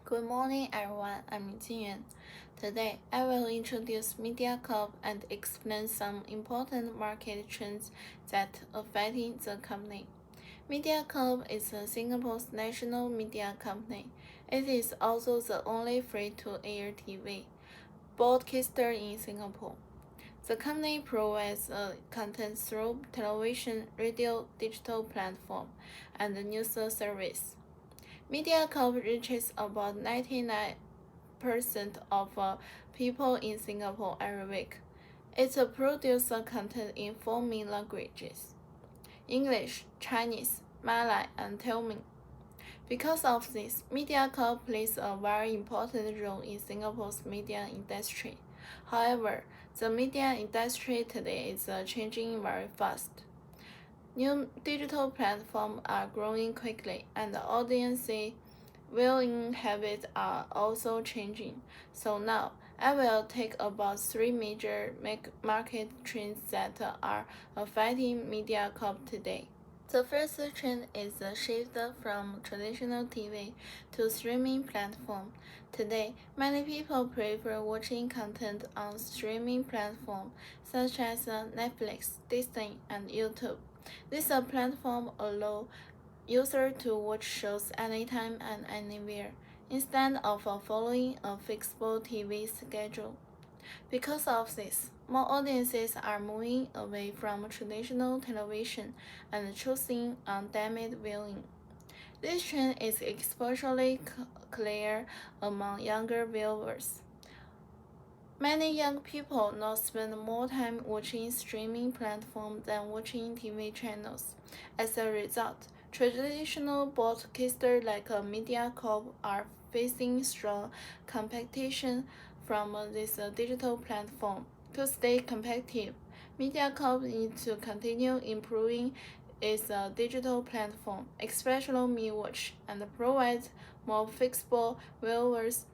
Good morning, everyone. I'm Jinyuan. Today, I will introduce Media Club and explain some important market trends that affecting the company. Media Club is Singapore's national media company. It is also the only free-to-air TV broadcaster in Singapore. The company provides content through television, radio, digital platform, and news service. Media Club reaches about 99% of people in Singapore every week. It produces content in four main languages: English, Chinese, Malay, and Tamil. Because of this, Media Club plays a very important role in Singapore's media industry. However, the media industry today is changing very fast. New digital platforms are growing quickly, and the audience viewing habits are also changing. So now, I will talk about three major market trends that are affecting Media Club today. The first trend is the shift from traditional TV to streaming platform. Today, many people prefer watching content on streaming platforms such as Netflix, Disney, and YouTube. This platform allows users to watch shows anytime and anywhere, instead of following a fixed TV schedule. Because of this, more audiences are moving away from traditional television and choosing on-demand viewing. This trend is especially clear among younger viewers. Many young people now spend more time watching streaming platforms than watching TV channels. As a result, traditional broadcasters like Media Corp are facing strong competition from this digital platform. To stay competitive, Media Corp needs to continue improving its digital platform, especially MeWatch, and provide more flexible viewers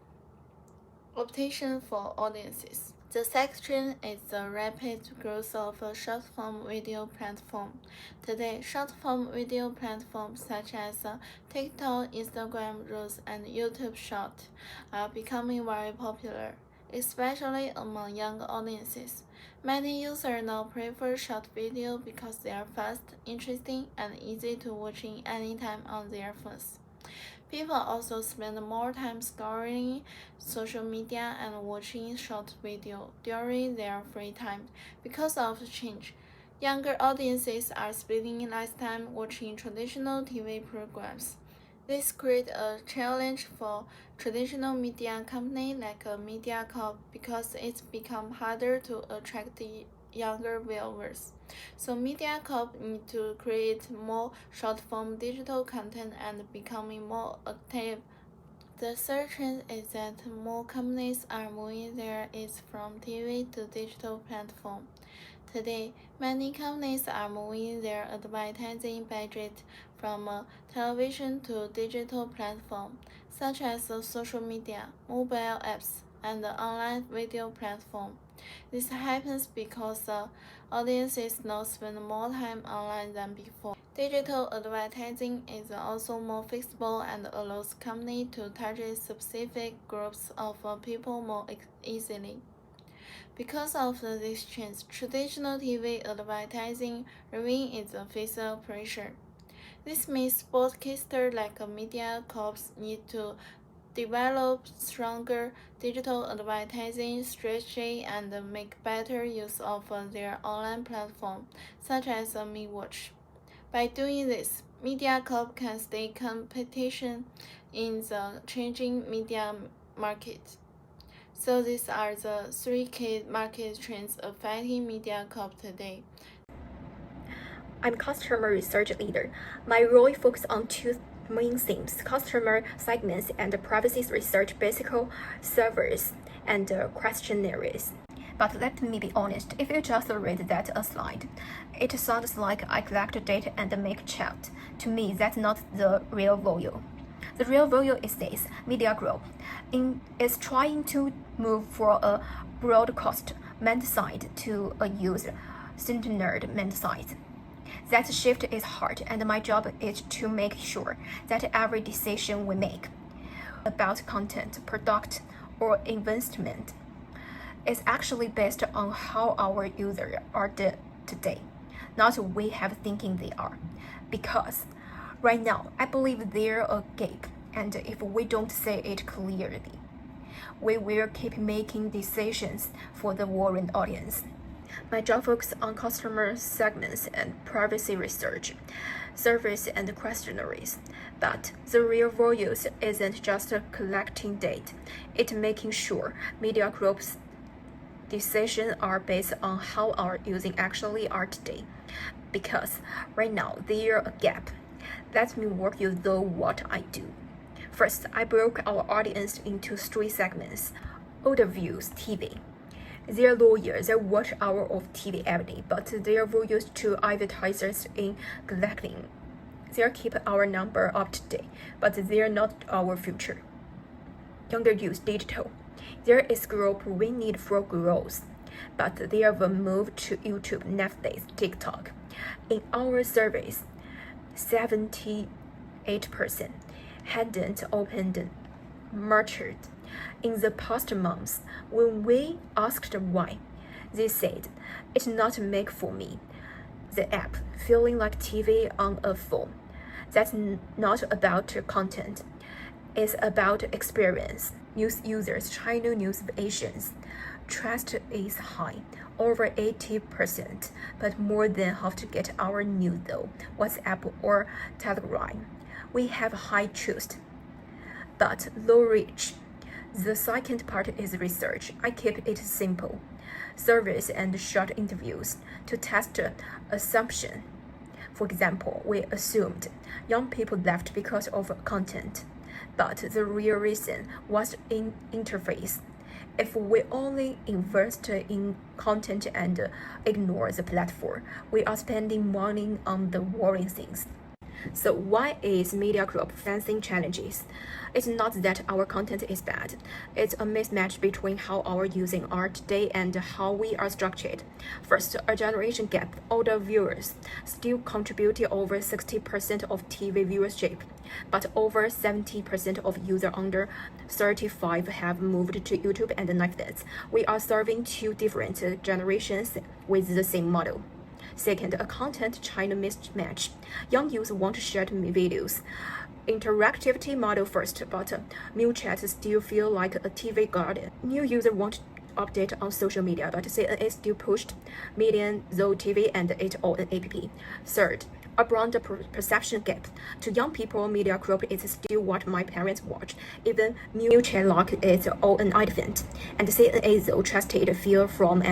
option for audiences. The second trend is the rapid growth of a short-form video platform. Today, short-form video platforms such as TikTok, Instagram Reels, and YouTube Short are becoming very popular, especially among young audiences. Many users now prefer short video because they are fast, interesting, and easy to watch anytime on their phones. People also spend more time scrolling social media and watching short videos during their free time. Because of the change, younger audiences are spending less time watching traditional TV programs. This creates a challenge for traditional media companies like Media Corp because it's become harder to attract the younger viewers. So Media Corp need to create more short-form digital content and becoming more active. The third trend is that more companies are moving their ads from TV to digital platform. Today, many companies are moving their advertising budget from television to digital platform, such as social media, mobile apps, and online video platform. This happens because audiences now spend more time online than before. Digital advertising is also more flexible and allows companies to target specific groups of people more easily. Because of this change, traditional TV advertising revenue is facing pressure. This means broadcasters like Media Corp need to develop stronger digital advertising strategy and make better use of their online platform, such as MeWatch. By doing this, Media Corp can stay competition in the changing media market. So these are the three key market trends affecting Media Corp today. I'm customer research leader. My role focuses on two main themes: customer segments and privacy research, basic surveys, and questionnaires. But let me be honest, if you just read that slide, it sounds like I collect data and make chat. To me, that's not the real value. The real value is this: Media Group is trying to move from a broadcast mindset to a user-centered mindset. That shift is hard, and my job is to make sure that every decision we make, about content, product, or investment. It's actually based on how our users are today, not we have thinking they are. Because right now, I believe there's a gap, and if we don't say it clearly, we will keep making decisions for the warring audience. My job focuses on customer segments and privacy research, surveys and questionnaires. But the real value isn't just collecting data, it's making sure media groups' decisions are based on how our users actually are today. Because right now there's a gap. Let me walk you through what I do. First, I broke our audience into 3 segments. Older viewers, TV. They're lawyers that watch hours of TV every day, but they're values to advertisers in collecting. They keep our number up to date, but they're not our future. Younger youth, digital. There is group we need for growth, but they will move to YouTube, Netflix, TikTok. In our surveys, 78% hadn't opened merchant in the past months. When we asked why, they said, "It's not make for me. The app feeling like TV on a phone." That's not about content. It's about experience. News users, China news Asians. Trust is high, over 80%, but more than half to get our news though, WhatsApp or Telegram. We have high trust, but low reach. The second part is research. I keep it simple. Surveys and short interviews to test assumption. For example, we assumed young people left because of content, but the real reason was in interface. If we only invest in content and ignore the platform, we are spending money on the boring things. So why is media group facing challenges? It's not that our content is bad. It's a mismatch between how our users are today and how we are structured. First, a generation gap. Older viewers still contribute over 60% of TV viewership, but over 70% of users under 35 have moved to YouTube and Netflix. We are serving 2 different generations with the same model. Second, a content China mismatch. Young users want short videos. Interactivity model first, but new chats still feel like a TV garden. New users want update on social media, but CNA still pushed median, Zoe TV, and it all an app. Third, a broad perception gap. To young people, media group is still what my parents watch. Even new chat lock is all an elephant. And CNA though trusted feel from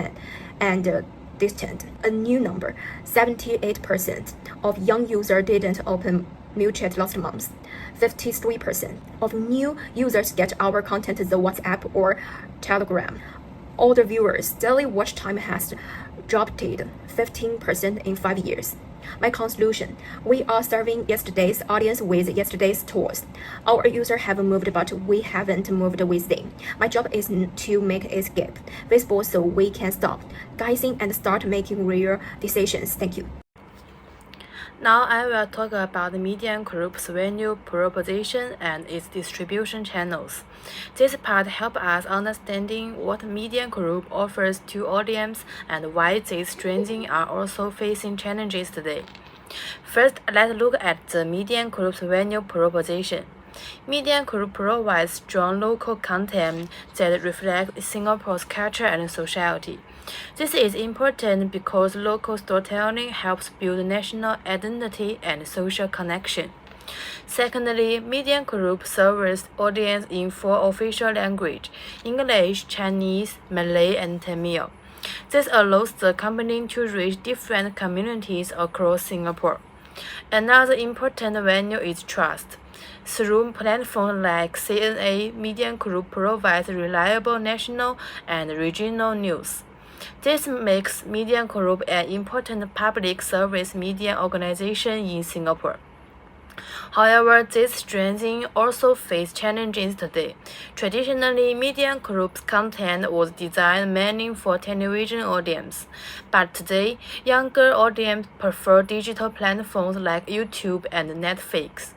and distant. A new number, 78% of young users didn't open new chat last month. 53% of new users get our content the WhatsApp or Telegram. Older viewers' daily watch time has dropped 15% in 5 years. My conclusion, we are serving yesterday's audience with yesterday's tools. Our users have moved, but we haven't moved with them. My job is to make it gap visible so we can stop guessing and start making real decisions. Thank you. Now I will talk about the media group's value proposition and its distribution channels. This part helps us understanding what media group offers to audience and why these strengths are also facing challenges today. First, let's look at the media group's value proposition. Media Group provides strong local content that reflects Singapore's culture and society. This is important because local storytelling helps build national identity and social connection. Secondly, Media Group serves audience in 4 official languages: English, Chinese, Malay, and Tamil. This allows the company to reach different communities across Singapore. Another important value is trust. Through platforms like CNA, Media Group provides reliable national and regional news. This makes Media Group an important public service media organization in Singapore. However, these strengths also face challenges today. Traditionally, Media Group's content was designed mainly for television audience, but today, younger audience prefer digital platforms like YouTube and Netflix.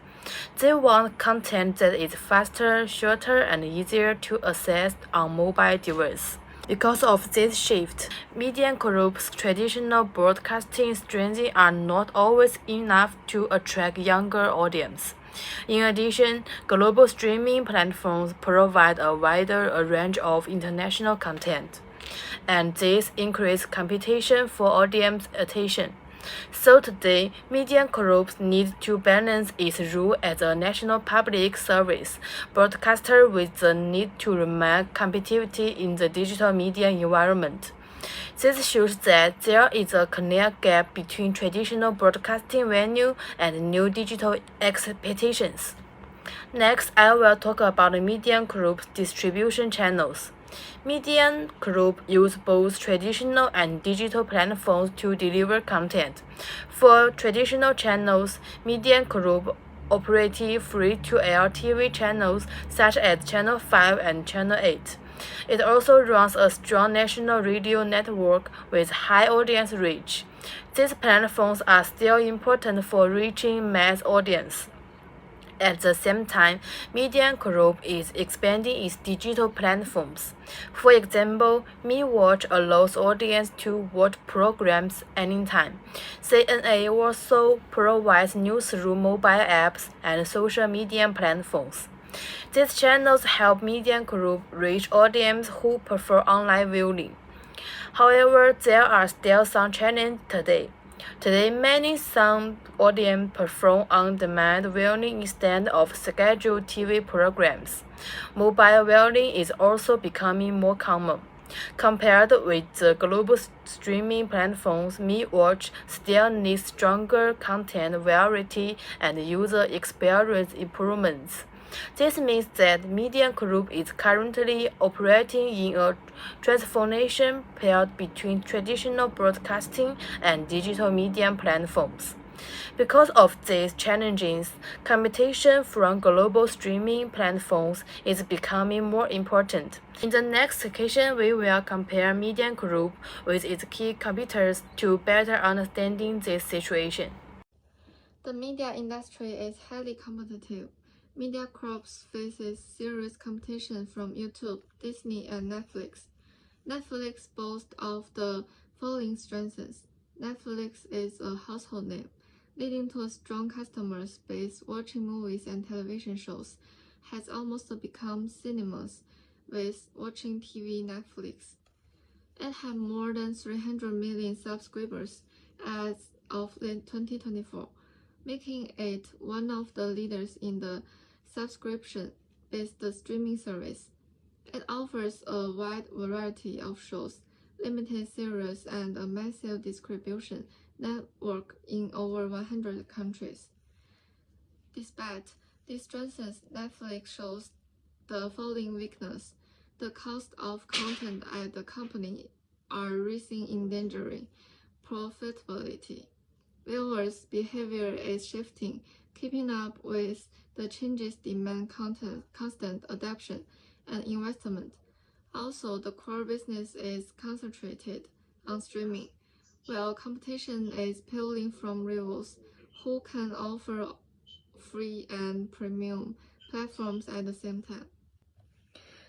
They want content that is faster, shorter, and easier to access on mobile devices. Because of this shift, media groups' traditional broadcasting strengths are not always enough to attract younger audience. In addition, global streaming platforms provide a wider range of international content, and this increases competition for audience attention. So today, media groups need to balance its role as a national public service broadcaster with the need to remain competitive in the digital media environment. This shows that there is a clear gap between traditional broadcasting venue and new digital expectations. Next, I will talk about the media group's distribution channels. Media Group use both traditional and digital platforms to deliver content. For traditional channels, Media Group operates free-to-air TV channels such as Channel 5 and Channel 8. It also runs a strong national radio network with high audience reach. These platforms are still important for reaching mass audience. At the same time, Media Group is expanding its digital platforms. For example, MeWatch allows audience to watch programs anytime. CNA also provides news through mobile apps and social media platforms. These channels help Media Group reach audience who prefer online viewing. However, there are still some challenges today. Today, some audience prefer on-demand viewing instead of scheduled TV programs. Mobile viewing is also becoming more common. Compared with the global streaming platforms, MeWatch still needs stronger content variety and user experience improvements. This means that Media Group is currently operating in a transformation period between traditional broadcasting and digital media platforms. Because of these challenges, competition from global streaming platforms is becoming more important. In the next section, we will compare Media Group with its key competitors to better understanding this situation. The media industry is highly competitive. Media Group faces serious competition from YouTube, Disney, and Netflix. Netflix boasts of the following strengths. Netflix is a household name, leading to a strong customer base watching movies and television shows, has almost become synonymous with watching TV Netflix. It had more than 300 million subscribers as of 2024, making it one of the leaders in the subscription-based streaming service. It offers a wide variety of shows, limited series, and a massive distribution network in over 100 countries. Despite these strengths, Netflix shows the following weakness. The cost of content at the company are rising, endangering profitability. Viewers' behavior is shifting, keeping up with the changes demand constant adaptation and investment. Also, the core business is concentrated on streaming, while competition is pulling from rivals who can offer free and premium platforms at the same time.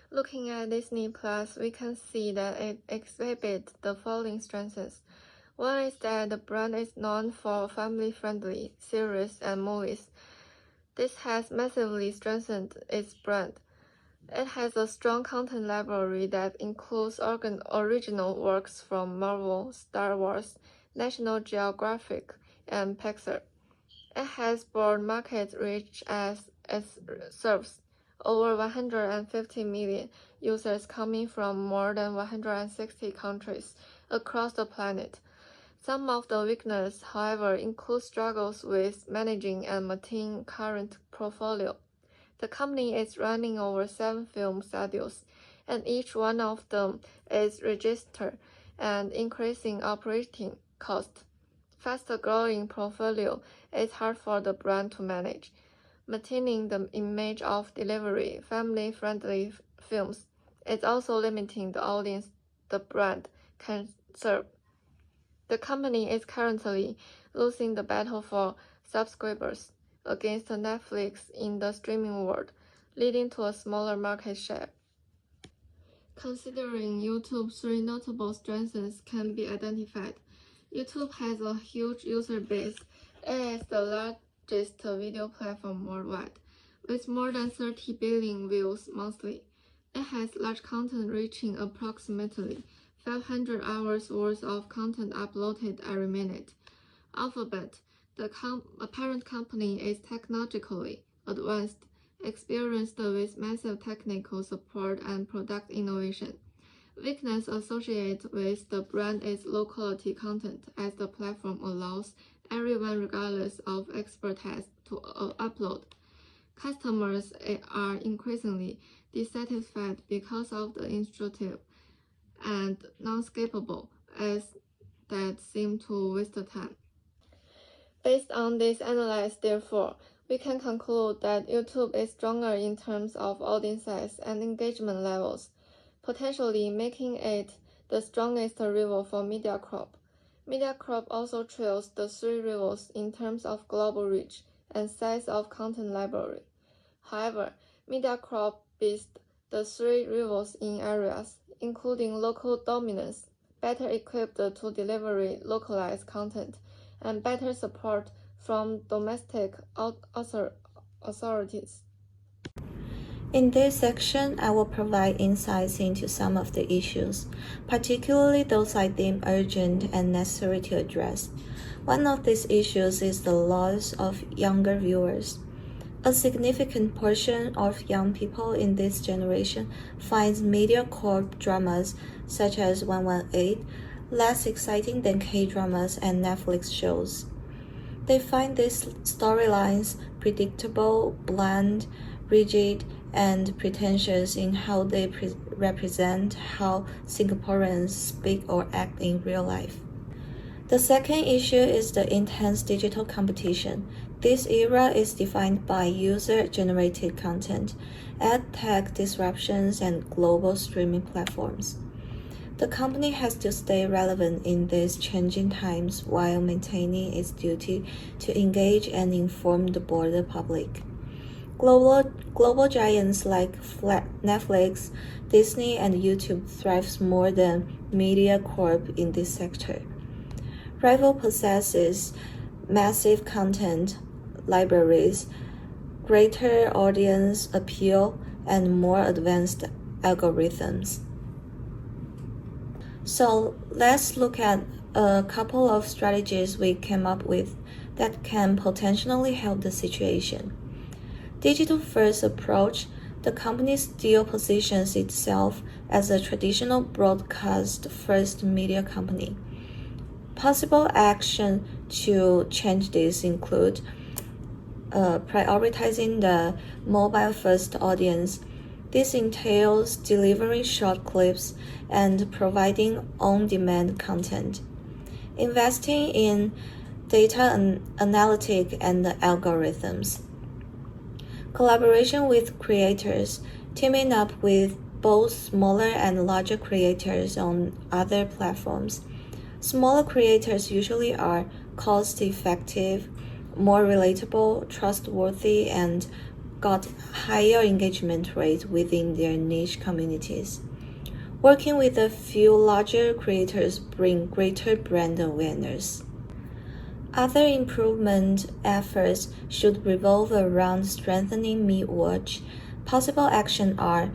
Looking at Disney Plus, we can see that it exhibits the following strengths. One is that the brand is known for family-friendly series and movies. This has massively strengthened its brand. It has a strong content library that includes original works from Marvel, Star Wars, National Geographic, and Pixar. It has broad market reach as it serves over 150 million users coming from more than 160 countries across the planet. Some of the weaknesses, however, include struggles with managing and maintaining current portfolio. The company is running over 7 film studios, and each one of them is registered and increasing operating costs. Fast-growing portfolio is hard for the brand to manage. Maintaining the image of delivery family-friendly films is also limiting the audience the brand can serve. The company is currently losing the battle for subscribers, against Netflix in the streaming world, leading to a smaller market share. Considering YouTube's three notable strengths can be identified. YouTube has a huge user base. It is the largest video platform worldwide, with more than 30 billion views monthly. It has large content reaching approximately 500 hours worth of content uploaded every minute. Alphabet, the parent company, is technologically advanced, experienced with massive technical support and product innovation. Weakness associated with the brand is low-quality content, as the platform allows everyone regardless of expertise to upload. Customers are increasingly dissatisfied because of the intuitive and non-skippable ads that seem to waste time. Based on this analysis, therefore, we can conclude that YouTube is stronger in terms of audience size and engagement levels, potentially making it the strongest rival for MediaCorp. MediaCorp also trails the three rivals in terms of global reach and size of content library. However, MediaCorp beats the three rivals in areas, including local dominance, better equipped to deliver localized content, and better support from domestic authorities. In this section, I will provide insights into some of the issues, particularly those I deem urgent and necessary to address. One of these issues is the loss of younger viewers. A significant portion of young people in this generation finds MediaCorp dramas such as 118 less exciting than K-dramas and Netflix shows. They find these storylines predictable, bland, rigid, and pretentious in how they represent how Singaporeans speak or act in real life. The second issue is the intense digital competition. This era is defined by user-generated content, ad tech disruptions, and global streaming platforms. The company has to stay relevant in these changing times while maintaining its duty to engage and inform the broader public. Global giants like Netflix, Disney, and YouTube thrive more than MediaCorp in this sector. Rival possesses massive content libraries, greater audience appeal, and more advanced algorithms. So let's look at a couple of strategies we came up with that can potentially help the situation. Digital-first approach, the company still positions itself as a traditional broadcast-first media company. Possible action to change this include prioritizing the mobile-first audience. This entails delivering short clips and providing on-demand content. Investing in data analytics and algorithms. Collaboration with creators, teaming up with both smaller and larger creators on other platforms. Smaller creators usually are cost-effective, more relatable, trustworthy, and got higher engagement rate within their niche communities. Working with a few larger creators bring greater brand awareness. Other improvement efforts should revolve around strengthening mid-watch. Possible actions are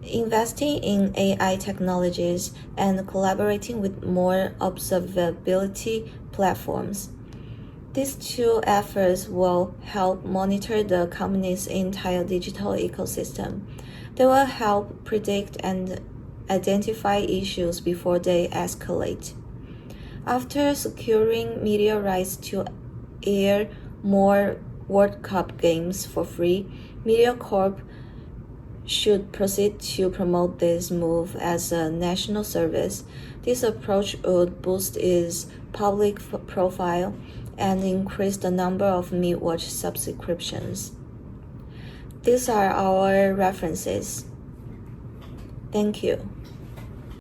investing in AI technologies and collaborating with more observability platforms. These two efforts will help monitor the company's entire digital ecosystem. They will help predict and identify issues before they escalate. After securing media rights to air more World Cup games for free, MediaCorp should proceed to promote this move as a national service. This approach would boost its public profile and increase the number of mid-watch subscriptions. These are our references. Thank you.